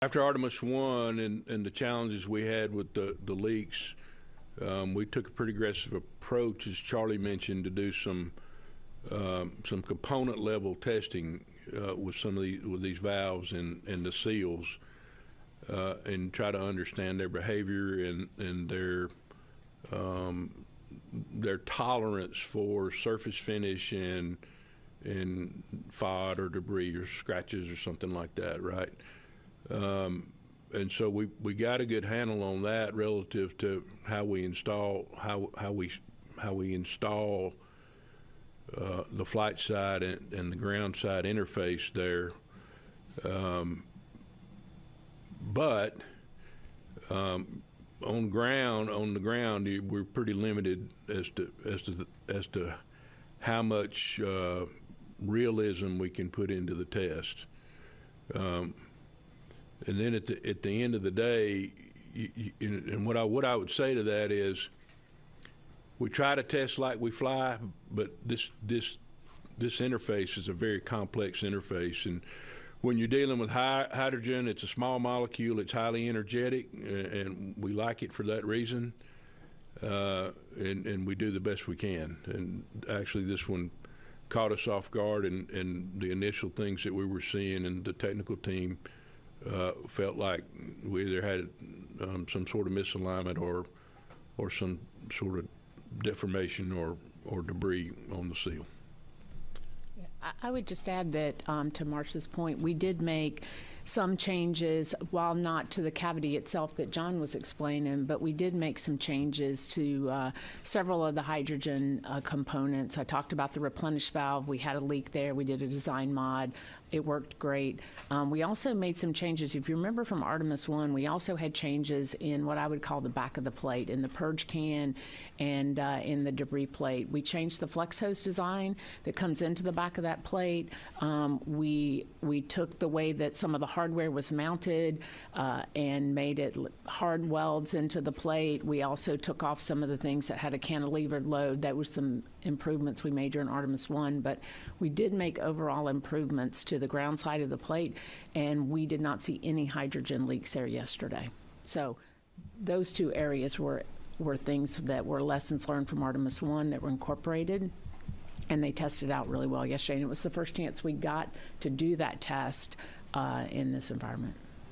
After Artemis I and the challenges we had with the leaks, we took a pretty aggressive approach, as Charlie mentioned, to do some component level testing with some of these valves and the seals, and try to understand their behavior and their tolerance for surface finish and FOD or debris or scratches or something like that, right? And so we got a good handle on that relative to how we install the flight side and the ground side interface there. But on the ground, we're pretty limited as to how much realism we can put into the test. And then at the end of the day, and what I would say to that is, we try to test like we fly, but this interface is a very complex interface, and when you're dealing with hydrogen, it's a small molecule, it's highly energetic, and we like it for that reason, and we do the best we can. And actually, this one caught us off guard, and the initial things that we were seeing, and the technical team felt like we either had some sort of misalignment or some sort of deformation or debris on the seal. I would just add that to Marsh's point, we did make some changes, while not to the cavity itself that John was explaining, but we did make some changes to several of the hydrogen components. I talked about the replenish valve. We had a leak there. We did a design mod. It worked great. We also made some changes. If you remember from Artemis I, we also had changes in what I would call the back of the plate, in the purge can and in the debris plate. We changed the flex hose design that comes into the back of that plate. We took the way that some of the hardware was mounted and made it hard welds into the plate. We also took off some of the things that had a cantilevered load. That was some improvements we made during Artemis I, but we did make overall improvements to the ground side of the plate, and we did not see any hydrogen leaks there yesterday. So those two areas were things that were lessons learned from Artemis I that were incorporated, and they tested out really well yesterday. And it was the first chance we got to do that test in this environment.